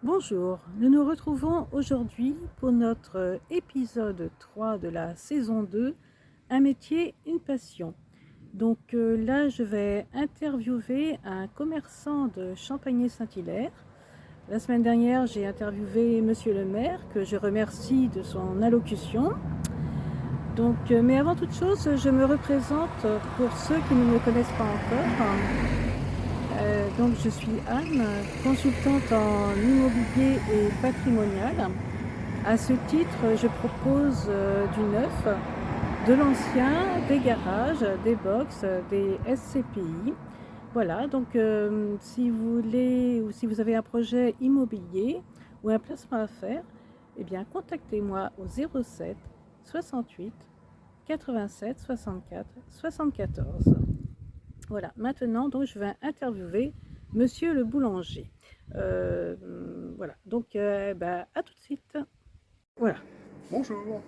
Bonjour, nous nous retrouvons aujourd'hui pour notre épisode 3 de la saison 2, Un métier, une passion. Là, je vais interviewer un commerçant de Champagné-Saint-Hilaire. La semaine dernière, j'ai interviewé Monsieur le maire, que je remercie de son allocution. Mais avant toute chose, je me représente pour ceux qui ne me connaissent pas encore. Je suis Anne, consultante en immobilier et patrimonial. À ce titre, je propose du neuf, de l'ancien, des garages, des box, des SCPI. Voilà, si vous voulez ou si vous avez un projet immobilier ou un placement à faire, eh bien contactez-moi au 07 68 87 64 74. Voilà, maintenant je vais interviewer Monsieur le boulanger. Euh, à tout de suite. Voilà. Bonjour.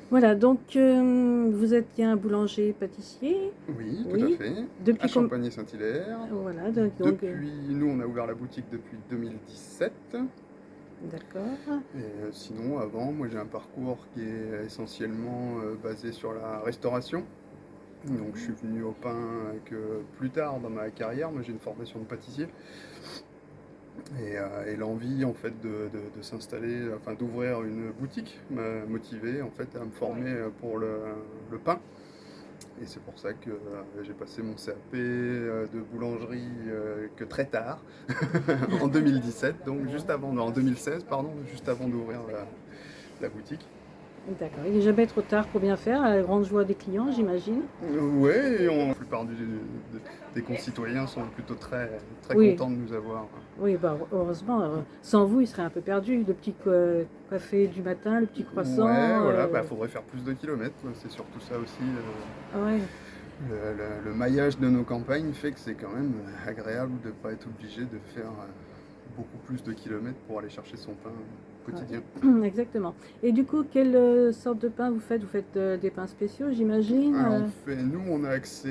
Vous êtes bien boulanger-pâtissier? Oui, tout à Oui. fait. À Depuis combien? Champagné-Saint-Hilaire. Voilà, Nous, on a ouvert la boutique depuis 2017. d'accord. Et sinon, avant, moi, j'ai un parcours qui est essentiellement basé sur la restauration. Donc, je suis venu au pain que plus tard dans ma carrière. Moi, j'ai une formation de pâtissier. Et l'envie, en fait, de s'installer, enfin, d'ouvrir une boutique m'a motivé, en fait, à me former pour le pain. Et c'est pour ça que j'ai passé mon CAP de boulangerie que très tard, en 2017, donc juste avant, non, en 2016, pardon, juste avant d'ouvrir la boutique. D'accord. Il n'est jamais trop tard pour bien faire, à la grande joie des clients, j'imagine. Ouais, la plupart des concitoyens sont plutôt très, très Oui, contents de nous avoir. oui, bah, heureusement. Sans vous, il serait un peu perdu. Le petit café du matin, le petit Ouais, croissant. voilà, bah faudrait faire plus de kilomètres, quoi. C'est surtout ça aussi. Ouais. Le maillage de nos campagnes fait que c'est quand même agréable de ne pas être obligé de faire beaucoup plus de kilomètres pour aller chercher son pain quotidien. Ouais. Exactement. Et du coup, quelle sorte de pain vous faites? Vous faites des pains spéciaux, j'imagine? Alors nous on a axé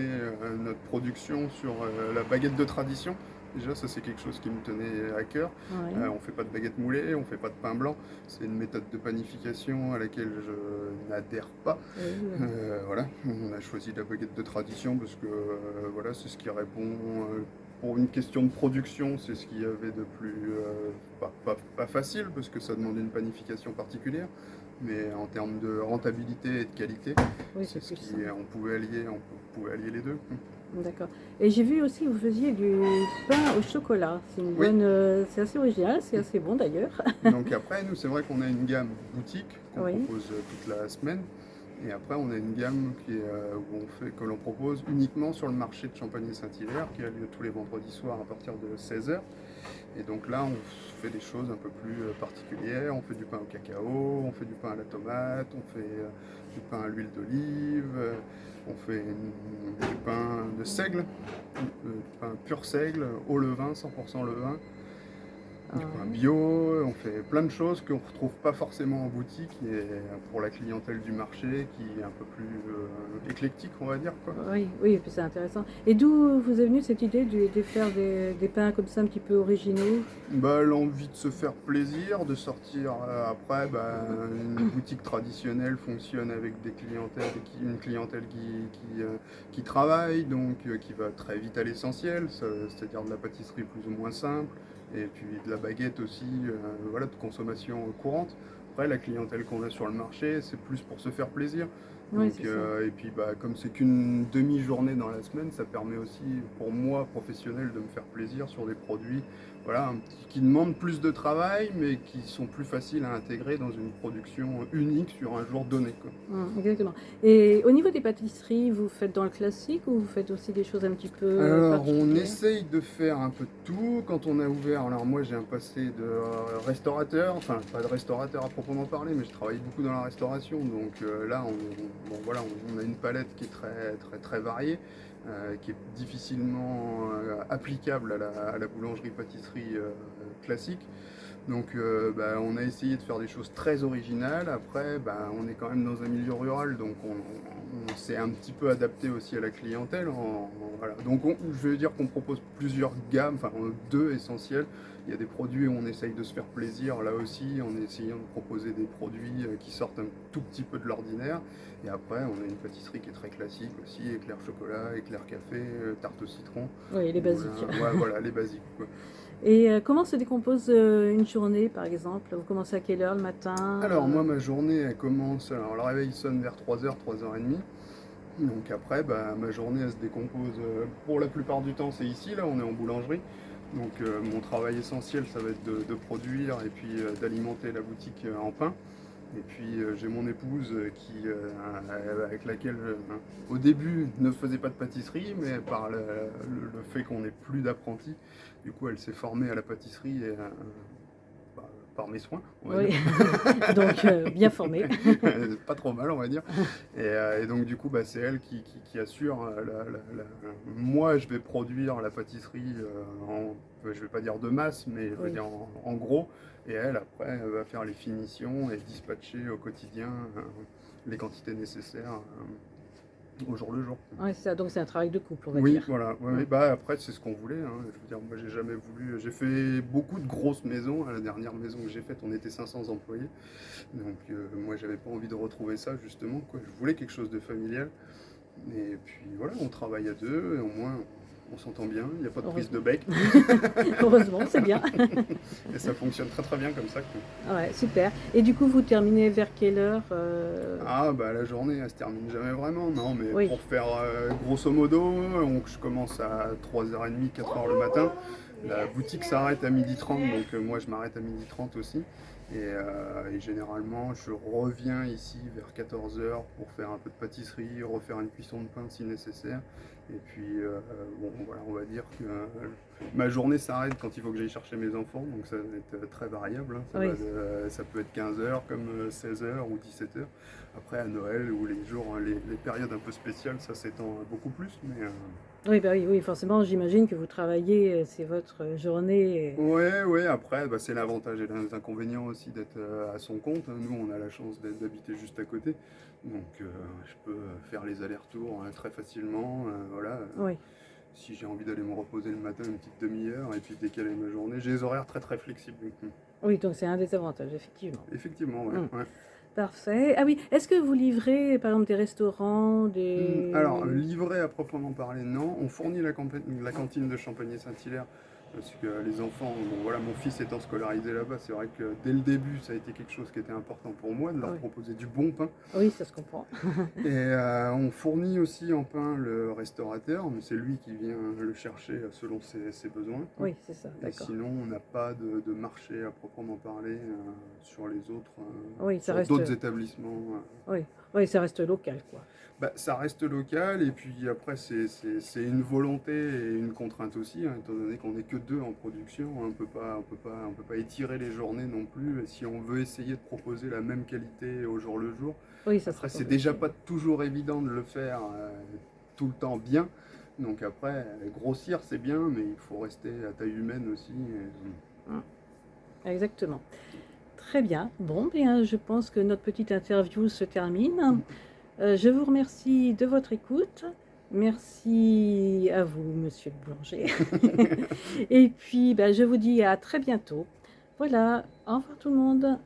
notre production sur la baguette de tradition. Déjà ça c'est quelque chose qui me tenait à cœur. Ouais. On fait pas de baguette moulée, on fait pas de pain blanc. C'est une méthode de panification à laquelle je n'adhère pas. Oui, oui. Voilà, on a choisi la baguette de tradition parce que voilà, c'est ce qui répond pour une question de production, c'est ce qu'il y avait de plus pas facile parce que ça demande une panification particulière, mais en termes de rentabilité et de qualité, Oui, c'est c'est ce plus qui simple. on pouvait allier les deux. D'accord. Et j'ai vu aussi que vous faisiez du pain au chocolat. C'est une Oui, bonne, c'est assez original, c'est assez bon d'ailleurs. donc après nous c'est vrai qu'on a une gamme boutique qu'on Oui, propose toute la semaine. Et après, on a une gamme que l'on propose uniquement sur le marché de Champagné-Saint-Hilaire, qui a lieu tous les vendredis soirs à partir de 16h. Et donc là, on fait des choses un peu plus particulières. On fait du pain au cacao, on fait du pain à la tomate, on fait du pain à l'huile d'olive, on fait du pain de seigle, du pain pur seigle, au levain, 100% levain, du pain ouais. bio, on fait plein de choses qu'on ne retrouve pas forcément en boutique et pour la clientèle du marché qui est un peu plus éclectique, on va dire, quoi. Oui, oui, et puis c'est intéressant. Et d'où vous est venue cette idée de faire des pains comme ça un petit peu originaux? Bah, l'envie de se faire plaisir, de sortir après, bah, une boutique traditionnelle fonctionne avec une clientèle qui travaille, donc qui va très vite à l'essentiel, c'est-à-dire de la pâtisserie plus ou moins simple, et puis de la baguette aussi, voilà, de consommation courante. Après, la clientèle qu'on a sur le marché, c'est plus pour se faire plaisir. Oui, c'est ça. Et puis bah, comme c'est qu'une demi-journée dans la semaine, ça permet aussi pour moi, professionnel, de me faire plaisir sur des produits voilà, qui demandent plus de travail, mais qui sont plus faciles à intégrer dans une production unique sur un jour donné, quoi. Exactement. Et au niveau des pâtisseries, vous faites dans le classique ou vous faites aussi des choses un petit peu Alors, on particulières? essaye de faire un peu de tout. Quand on a ouvert, alors moi j'ai un passé de restaurateur, enfin pas de restaurateur à proprement parler, mais je travaille beaucoup dans la restauration. Donc là, bon, voilà, on a une palette qui est très très très variée, qui est difficilement applicable à la boulangerie-pâtisserie classique. Donc on a essayé de faire des choses très originales. Après, on est quand même dans un milieu rural, donc on s'est un petit peu adapté aussi à la clientèle. Voilà. Donc je veux dire qu'on propose plusieurs gammes, enfin deux essentiels. Il y a des produits où on essaye de se faire plaisir, là aussi, en essayant de proposer des produits qui sortent un tout petit peu de l'ordinaire. Et après, on a une pâtisserie qui est très classique aussi, éclair chocolat, éclair café, tarte au citron. Oui, les Voilà, basiques. ouais, voilà, les basiques, quoi. Et comment se décompose une journée, par exemple? Vous commencez à quelle heure le matin? Alors moi, ma journée, elle commence, alors le réveil sonne vers 3h, 3h30. Donc après, ma journée, elle se décompose, pour la plupart du temps, c'est ici, là, on est en boulangerie. Donc mon travail essentiel, ça va être de produire et puis d'alimenter la boutique en pain. Et puis j'ai mon épouse avec laquelle, au début, ne faisait pas de pâtisserie, mais par le fait qu'on n'ait plus d'apprentis, du coup, elle s'est formée à la pâtisserie bah, par mes soins, on va Oui, dire. donc bien formé. Pas trop mal, on va dire. Et donc, du coup, c'est elle qui assure. Moi, je vais produire la pâtisserie je vais pas dire de masse, mais je veux Oui. dire en gros. Et elle, après, elle va faire les finitions et dispatcher au quotidien les quantités nécessaires au jour le jour. Ouais, c'est ça. Donc c'est un travail de couple, on va Oui, dire. voilà. Ouais, Mm. ouais. Après, c'est ce qu'on voulait, hein. Je veux dire, moi, j'ai jamais voulu. J'ai fait beaucoup de grosses maisons. La dernière maison que j'ai faite, on était 500 employés. Donc, moi, j'avais pas envie de retrouver ça, justement, quoi. Je voulais quelque chose de familial. Et puis, voilà, on travaille à deux. Et au moins, on s'entend bien. Il n'y a pas de prise de bec. Heureusement, c'est bien. Et ça fonctionne très, très bien comme ça, quoi. Ouais, super. Et du coup, vous terminez vers quelle heure Ah, la journée, elle se termine jamais vraiment. Non, mais Oui, pour faire grosso modo, je commence à 3h30, 4h le matin. La boutique s'arrête à 12h30, donc moi je m'arrête à 12h30 aussi. Et généralement, je reviens ici vers 14h pour faire un peu de pâtisserie, refaire une cuisson de pain si nécessaire. Et puis, bon, voilà, on va dire que ma journée s'arrête quand il faut que j'aille chercher mes enfants, donc ça va être très variable, hein. oui. Ça peut être 15h comme 16h ou 17h. Après, à Noël ou les jours, hein, les périodes un peu spéciales, ça s'étend beaucoup plus. Mais Oui, bah oui, oui, forcément, j'imagine que vous travaillez, c'est votre journée. ouais, après, c'est l'avantage et les inconvénients aussi d'être à son compte, hein. Nous, on a la chance d'habiter juste à côté, donc je peux faire les allers-retours très facilement. Voilà. Oui, Si j'ai envie d'aller me reposer le matin une petite demi-heure et puis décaler ma journée, j'ai les horaires très très flexibles. oui, donc c'est un des avantages, effectivement. Effectivement, ouais. Mm. Ouais. Parfait. Ah oui, est-ce que vous livrez, par exemple, des restaurants, Alors, des... livrer à proprement parler, non. On fournit la cantine de Champagné-Saint-Hilaire parce que les enfants, bon, voilà, mon fils étant scolarisé là-bas, c'est vrai que dès le début, ça a été quelque chose qui était important pour moi, de leur Oui. proposer du bon pain. Oui, ça se comprend. Et on fournit aussi en pain le restaurateur, mais c'est lui qui vient le chercher selon ses besoins. Oui, c'est ça, Et d'accord. sinon, on n'a pas de marché à proprement parler sur les autres, Oui, ça sur reste... d'autres établissements. Oui, oui, ça reste local, quoi. Ça reste local et puis après c'est une volonté et une contrainte aussi, hein, étant donné qu'on n'est que deux en production, hein. On peut pas étirer les journées non plus. Et si on veut essayer de proposer la même qualité au jour le jour, Oui, ça après sera c'est pas déjà possible. pas toujours évident de le faire tout le temps bien. Donc après grossir c'est bien, mais il faut rester à taille humaine aussi. Exactement. Très bien. Bon, bien, je pense que notre petite interview se termine. Je vous remercie de votre écoute. Merci à vous, monsieur le boulanger. Et puis, je vous dis à très bientôt. Voilà. Au revoir tout le monde.